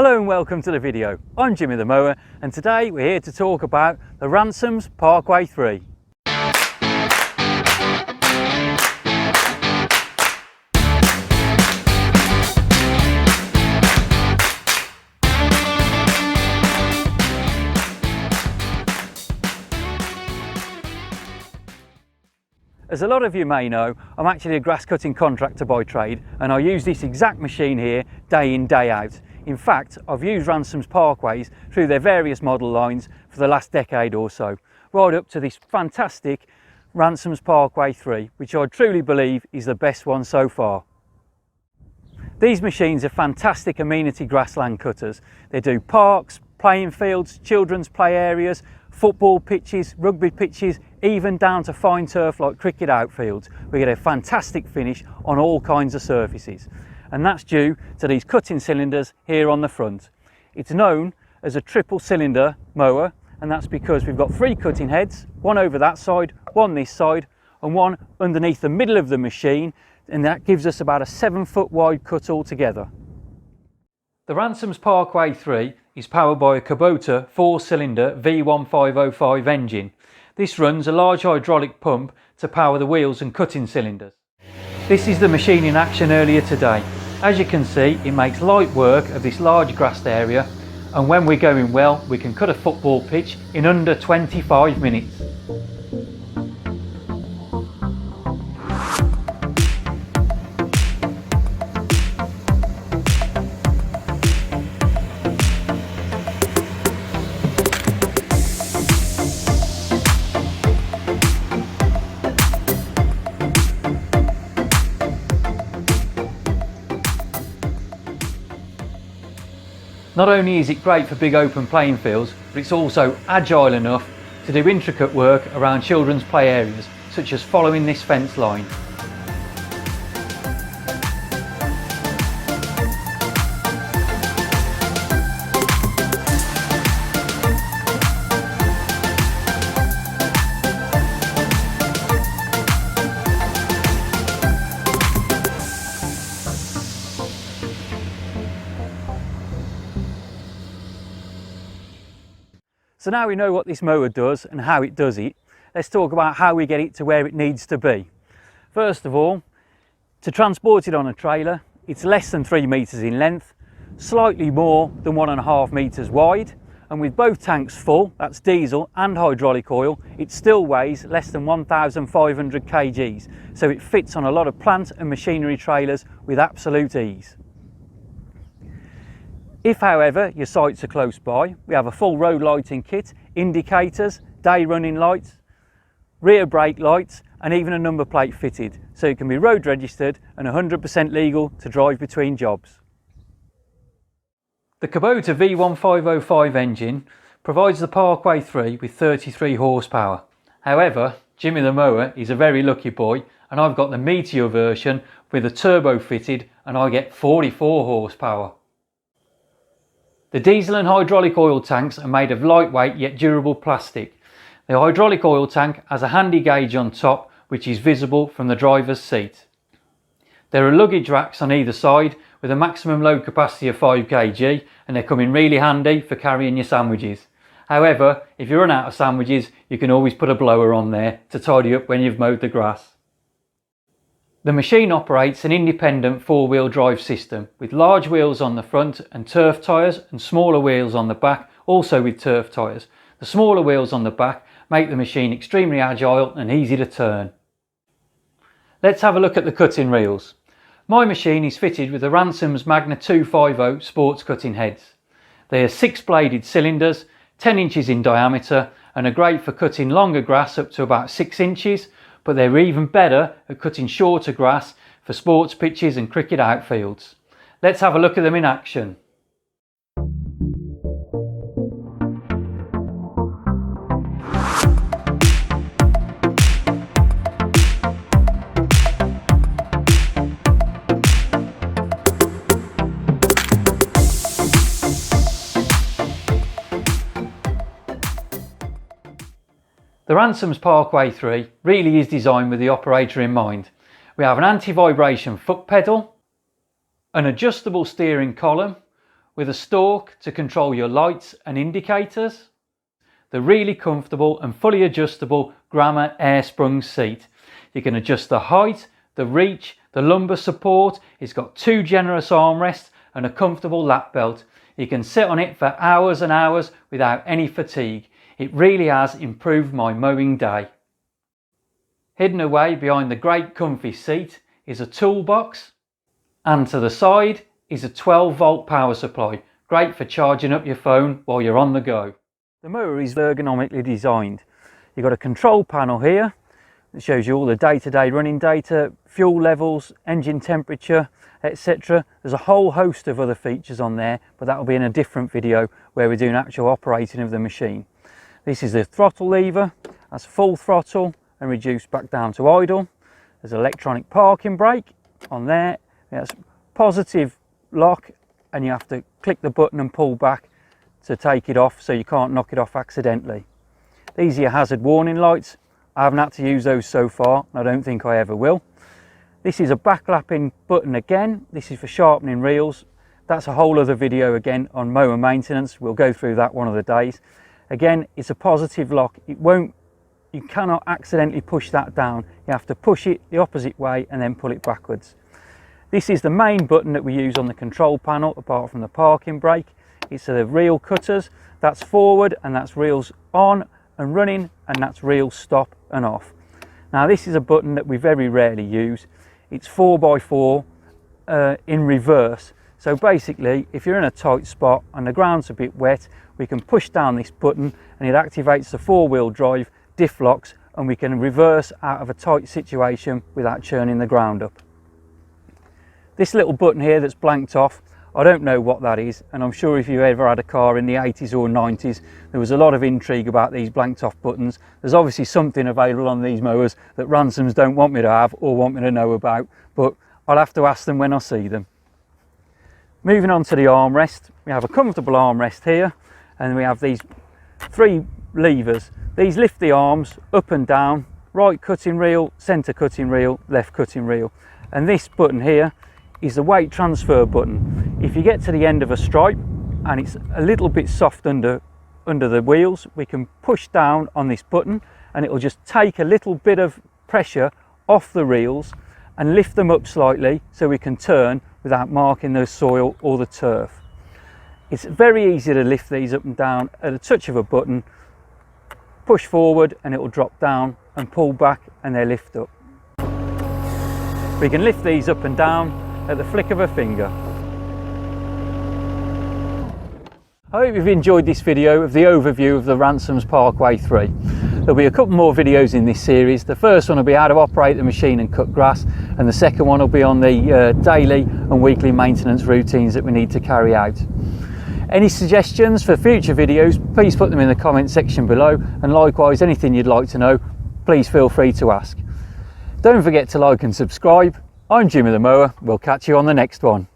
Hello and welcome to the video. I'm Jimmy the Mower and today we're here to talk about the Ransomes Parkway 3. As a lot of you may know, I'm actually a grass cutting contractor by trade and I use this exact machine here day in, day out. In fact, I've used Ransomes Parkways through their various model lines for the last decade or so, right up to this fantastic Ransomes Parkway 3, which I truly believe is the best one so far. These machines are fantastic amenity grassland cutters. They do parks, playing fields, children's play areas, football pitches, rugby pitches, even down to fine turf like cricket outfields. We get a fantastic finish on all kinds of surfaces. And that's due to these cutting cylinders here on the front. It's known as a triple cylinder mower, and that's because we've got 3 cutting heads, one over that side, one this side, and one underneath the middle of the machine, and that gives us about a 7-foot wide cut altogether. The Ransomes Parkway 3 is powered by a Kubota 4-cylinder V1505 engine. This runs a large hydraulic pump to power the wheels and cutting cylinders. This is the machine in action earlier today. As you can see, it makes light work of this large grassed area, and when we're going well, we can cut a football pitch in under 25 minutes. Not only is it great for big open playing fields, but it's also agile enough to do intricate work around children's play areas, such as following this fence line. So now we know what this mower does and how it does it, let's talk about how we get it to where it needs to be. First of all, to transport it on a trailer, it's less than 3 meters in length, slightly more than 1.5 meters wide, and with both tanks full, that's diesel and hydraulic oil, it still weighs less than 1,500 kgs, so it fits on a lot of plant and machinery trailers with absolute ease. If, however, your sites are close by, we have a full road lighting kit, indicators, day running lights, rear brake lights, and even a number plate fitted, so it can be road registered and 100% legal to drive between jobs. The Kubota V1505 engine provides the Parkway 3 with 33 horsepower. However, Jimmy the Mower is a very lucky boy, and I've got the Meteor version with a turbo fitted, and I get 44 horsepower. The diesel and hydraulic oil tanks are made of lightweight yet durable plastic. The hydraulic oil tank has a handy gauge on top which is visible from the driver's seat. There are luggage racks on either side with a maximum load capacity of 5 kg, and they come in really handy for carrying your sandwiches. However, if you run out of sandwiches, you can always put a blower on there to tidy up when you've mowed the grass. The machine operates an independent 4-wheel drive system with large wheels on the front and turf tyres, and smaller wheels on the back also with turf tyres. The smaller wheels on the back make the machine extremely agile and easy to turn. Let's have a look at the cutting reels. My machine is fitted with the Ransomes Magna 250 sports cutting heads. They are 6-bladed cylinders, 10 inches in diameter, and are great for cutting longer grass up to about 6 inches, but they're even better at cutting shorter grass for sports pitches and cricket outfields. Let's have a look at them in action. The Ransomes Parkway 3 really is designed with the operator in mind. We have an anti-vibration foot pedal, an adjustable steering column, with a stalk to control your lights and indicators, the really comfortable and fully adjustable Grandma air sprung seat. You can adjust the height, the reach, the lumbar support. It's got 2 generous armrests and a comfortable lap belt. You can sit on it for hours and hours without any fatigue. It really has improved my mowing day. Hidden away behind the great comfy seat is a toolbox, and to the side is a 12-volt power supply, great for charging up your phone while you're on the go. The mower is ergonomically designed. You've got a control panel here that shows you all the day-to-day running data, fuel levels, engine temperature, etc. There's a whole host of other features on there, but that will be in a different video where we're doing actual operating of the machine. This is the throttle lever. That's full throttle and reduced back down to idle. There's an electronic parking brake on there. That's positive lock, and you have to click the button and pull back to take it off so you can't knock it off accidentally. These are your hazard warning lights. I haven't had to use those so far, and I don't think I ever will. This is a backlapping button again. This is for sharpening reels. That's a whole other video again on mower maintenance. We'll go through that one of the days. Again, it's a positive lock. You cannot accidentally push that down. You have to push it the opposite way and then pull it backwards. This is the main button that we use on the control panel, apart from the parking brake. It's the reel cutters. That's forward, and that's reels on and running, and that's reels stop and off. Now this is a button that we very rarely use. It's 4x4 in reverse. So basically, if you're in a tight spot and the ground's a bit wet, we can push down this button and it activates the 4-wheel drive, diff locks, and we can reverse out of a tight situation without churning the ground up. This little button here that's blanked off, I don't know what that is, and I'm sure if you ever had a car in the 80s or 90s, there was a lot of intrigue about these blanked off buttons. There's obviously something available on these mowers that Ransomes don't want me to have or want me to know about, but I'll have to ask them when I see them. Moving on to the armrest, we have a comfortable armrest here, and we have these 3 levers. These lift the arms up and down, right cutting reel, centre cutting reel, left cutting reel. And this button here is the weight transfer button. If you get to the end of a stripe and it's a little bit soft under the wheels, we can push down on this button and it will just take a little bit of pressure off the reels and lift them up slightly so we can turn without marking the soil or the turf. It's very easy to lift these up and down at a touch of a button. Push forward and it will drop down, and pull back and they lift up. We can lift these up and down at the flick of a finger. I hope you've enjoyed this video of the overview of the Ransomes Parkway 3. There'll be a couple more videos in this series. The first one will be how to operate the machine and cut grass, and the second one will be on the daily and weekly maintenance routines that we need to carry out. Any suggestions for future videos, please put them in the comment section below, and likewise anything you'd like to know, please feel free to ask. Don't forget to like and subscribe. I'm Jimmy the Mower. We'll catch you on the next one.